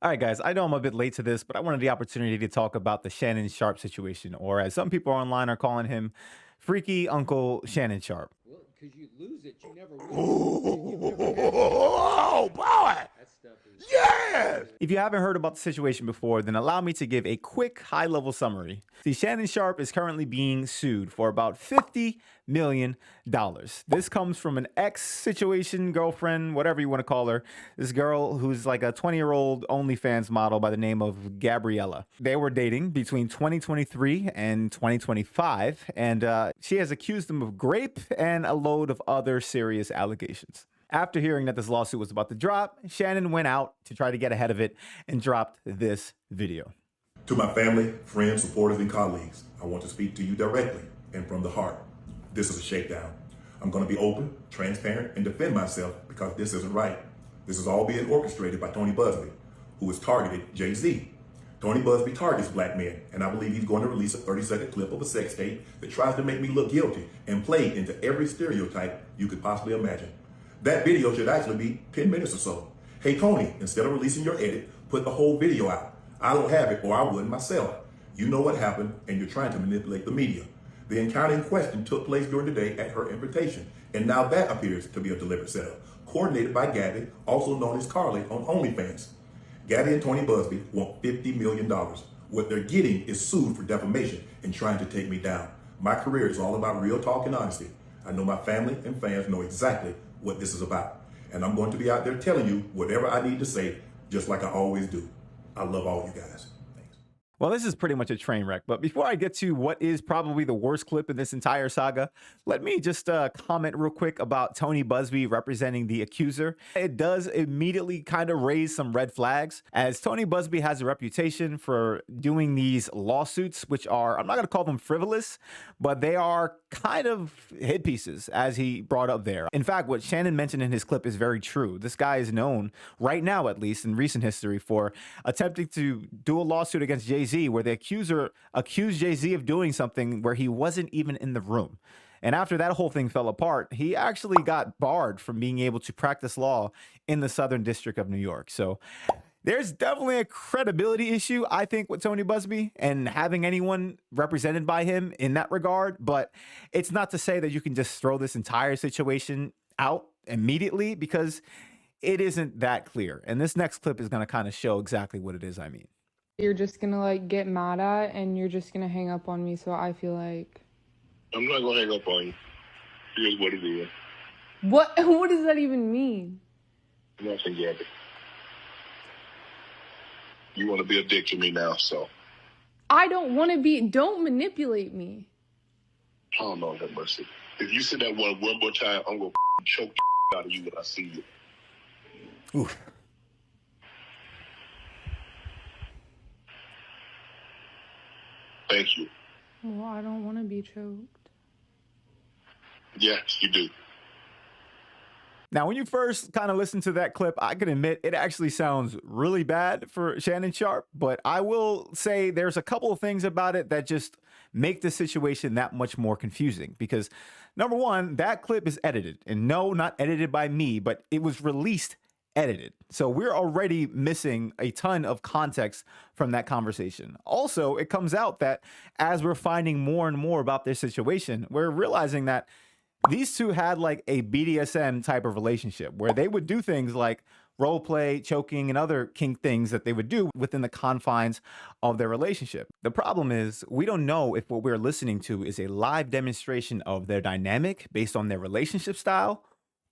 All right, guys, I know I'm a bit late to this, but I wanted the opportunity to talk about the Shannon Sharpe situation, or as some people online are calling him, Freaky Uncle Shannon Sharpe. Well, because you lose it, you never win it. You've never had it. Oh boy! That stuff is. Yes! If you haven't heard about the situation before, then allow me to give a quick high level summary. See, Shannon Sharpe is currently being sued for about $50 million. This comes from an ex situation, girlfriend, whatever you want to call her. This girl who's like a 20-year-old OnlyFans model by the name of Gabriella. They were dating between 2023 and 2025, and she has accused him of rape and a load of other serious allegations. After hearing that this lawsuit was about to drop, Shannon went out to try to get ahead of it and dropped this video. To my family, friends, supporters, and colleagues, I want to speak to you directly and from the heart. This is a shakedown. I'm going to be open, transparent, and defend myself because this isn't right. This is all being orchestrated by Tony Busby, who has targeted Jay-Z. Tony Busby targets black men, and I believe he's going to release a 30-second clip of a sex tape that tries to make me look guilty and play into every stereotype you could possibly imagine. That video should actually be 10 minutes or so. Hey, Tony, instead of releasing your edit, put the whole video out. I don't have it, or I wouldn't myself. You know what happened, and you're trying to manipulate the media. The encounter in question took place during the day at her invitation, and now that appears to be a deliberate setup, coordinated by Gabby, also known as Carly, on OnlyFans. Gabby and Tony Busby want $50 million. What they're getting is sued for defamation and trying to take me down. My career is all about real talk and honesty. I know my family and fans know exactly what this is about. And I'm going to be out there telling you whatever I need to say, just like I always do. I love all you guys. Thanks. Well, this is pretty much a train wreck, but before I get to what is probably the worst clip in this entire saga, let me just comment real quick about Tony Busby representing the accuser. It does immediately kind of raise some red flags, as Tony Busby has a reputation for doing these lawsuits, which are, I'm not going to call them frivolous, but they are kind of hit pieces, as he brought up there. In fact, what Shannon mentioned in his clip is very true. This guy is known, right now at least in recent history, for attempting to do a lawsuit against Jay-Z where the accuser accused Jay-Z of doing something where he wasn't even in the room. And after that whole thing fell apart, he actually got barred from being able to practice law in the Southern District of New York. So there's definitely a credibility issue, I think, with Tony Busby and having anyone represented by him in that regard. But it's not to say that you can just throw this entire situation out immediately, because it isn't that clear. And this next clip is going to kind of show exactly what it is I mean. You're just gonna like get mad at and you're just gonna hang up on me, so I feel like I'm not gonna hang up on you. Here's what it is. what does that even mean? Nothing, Gabby. You want to be a dick to me now, so. I don't want to be. Don't manipulate me. Oh, Lord have mercy. If you say that one more time, I'm gonna choke the out of you when I see you. Oof. Thank you. Well, I don't want to be choked. Yes, you do. Now, when you first kind of listen to that clip, I can admit it actually sounds really bad for Shannon Sharpe, but I will say there's a couple of things about it that just make the situation that much more confusing. Because number one, that clip is edited, and no, not edited by me, but it was released edited. So we're already missing a ton of context from that conversation. Also, it comes out that as we're finding more and more about their situation, we're realizing that these two had like a BDSM type of relationship where they would do things like role play, choking, and other kink things that they would do within the confines of their relationship. The problem is we don't know if what we're listening to is a live demonstration of their dynamic based on their relationship style,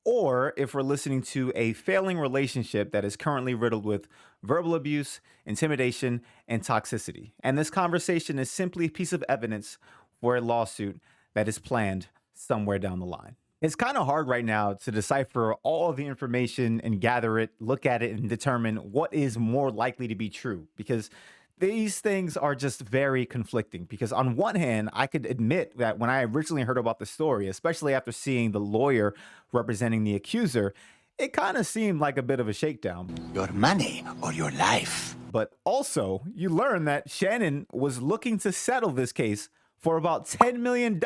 or if we're listening to a failing relationship that is currently riddled with verbal abuse, intimidation, and toxicity. And this conversation is simply a piece of evidence for a lawsuit that is planned somewhere down the line. It's kind of hard right now to decipher all of the information and gather it, look at it, and determine what is more likely to be true, because these things are just very conflicting. Because on one hand, I could admit that when I originally heard about the story, especially after seeing the lawyer representing the accuser, it kind of seemed like a bit of a shakedown. Your money or your life. But also, you learn that Shannon was looking to settle this case for about $10 million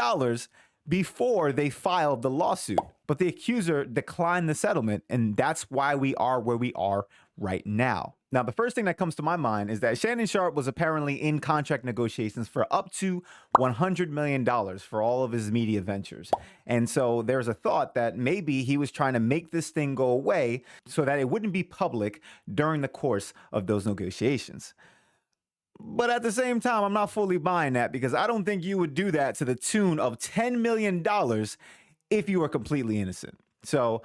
before they filed the lawsuit. But the accuser declined the settlement, and that's why we are where we are right now. Now, the first thing that comes to my mind is that Shannon Sharpe was apparently in contract negotiations for up to $100 million for all of his media ventures. And so there's a thought that maybe he was trying to make this thing go away so that it wouldn't be public during the course of those negotiations. But at the same time, I'm not fully buying that, because I don't think you would do that to the tune of $10 million if you were completely innocent. So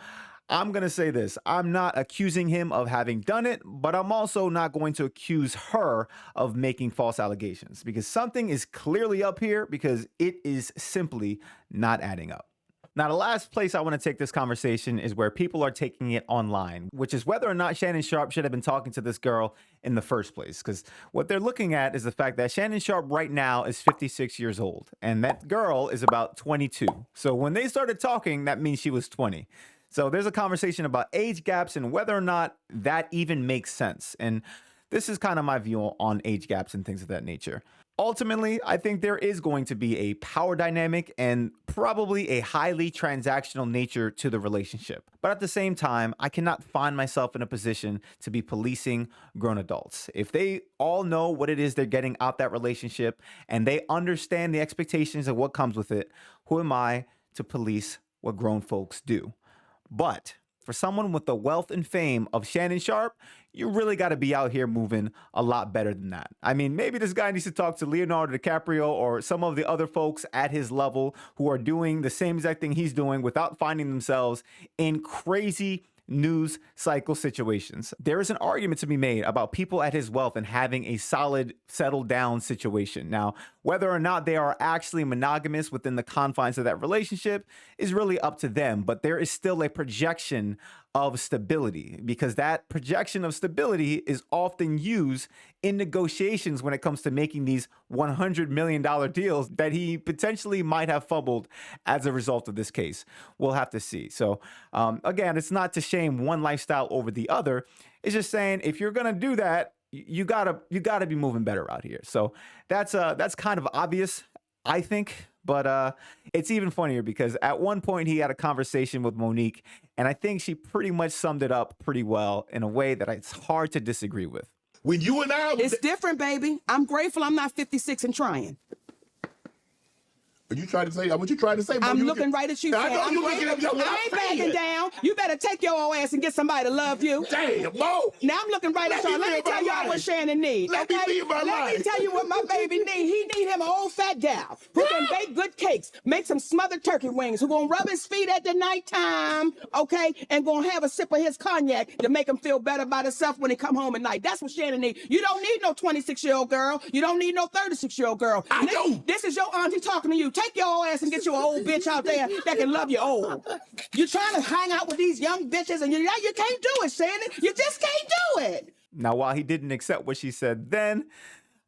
I'm going to say this. I'm not accusing him of having done it, but I'm also not going to accuse her of making false allegations, because something is clearly up here, because it is simply not adding up. Now, the last place I want to take this conversation is where people are taking it online, which is whether or not Shannon Sharpe should have been talking to this girl in the first place. Because what they're looking at is the fact that Shannon Sharpe right now is 56 years old, and that girl is about 22. So when they started talking, that means she was 20. So there's a conversation about age gaps and whether or not that even makes sense. And this is kind of my view on age gaps and things of that nature. Ultimately, I think there is going to be a power dynamic and probably a highly transactional nature to the relationship. But at the same time, I cannot find myself in a position to be policing grown adults. If they all know what it is they're getting out that relationship and they understand the expectations of what comes with it, who am I to police what grown folks do? But for someone with the wealth and fame of Shannon Sharpe, you really got to be out here moving a lot better than that. I mean, maybe this guy needs to talk to Leonardo DiCaprio or some of the other folks at his level who are doing the same exact thing he's doing without finding themselves in crazy news cycle situations. There is an argument to be made about people at his wealth and having a solid, settled down situation. Now, whether or not they are actually monogamous within the confines of that relationship is really up to them, but there is still a projection of stability, because that projection of stability is often used in negotiations when it comes to making these $100 million deals that he potentially might have fumbled as a result of this case. We'll have to see. So again, it's not to shame one lifestyle over the other. It's just saying, if you're going to do that, you gotta be moving better out here. So that's kind of obvious, I think. But it's even funnier because at one point he had a conversation with Monique, and I think she pretty much summed it up pretty well in a way that it's hard to disagree with. When you and I... It's different, baby. I'm grateful I'm not 56 and trying. Are you trying to say? What you trying to say? I'm looking right at you. I know you looking at me. I ain't backing down. You better take your old ass and get somebody to love you. Damn, Mo. Now I'm looking right at y'all. Let me tell y'all what Shannon needs. Let me live my life. Let me tell you what my baby needs. He need him an old fat gal who can bake good cakes, make some smothered turkey wings, who gonna rub his feet at the nighttime, okay, and gonna have a sip of his cognac to make him feel better about himself when he come home at night. That's what Shannon needs. You don't need no 26-year-old girl. You don't need no 36-year-old girl. I know. This is your auntie talking to you. Take your old ass and get you an old bitch out there that can love you old. You're trying to hang out with these young bitches and you can't do it, Shannon. You just can't do it. Now, while he didn't accept what she said then,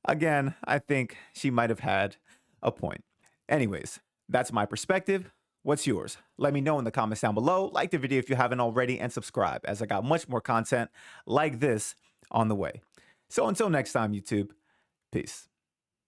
again, I think she might have had a point. Anyways, that's my perspective. What's yours? Let me know in the comments down below. Like the video if you haven't already, and subscribe, as I got much more content like this on the way. So until next time, YouTube, peace.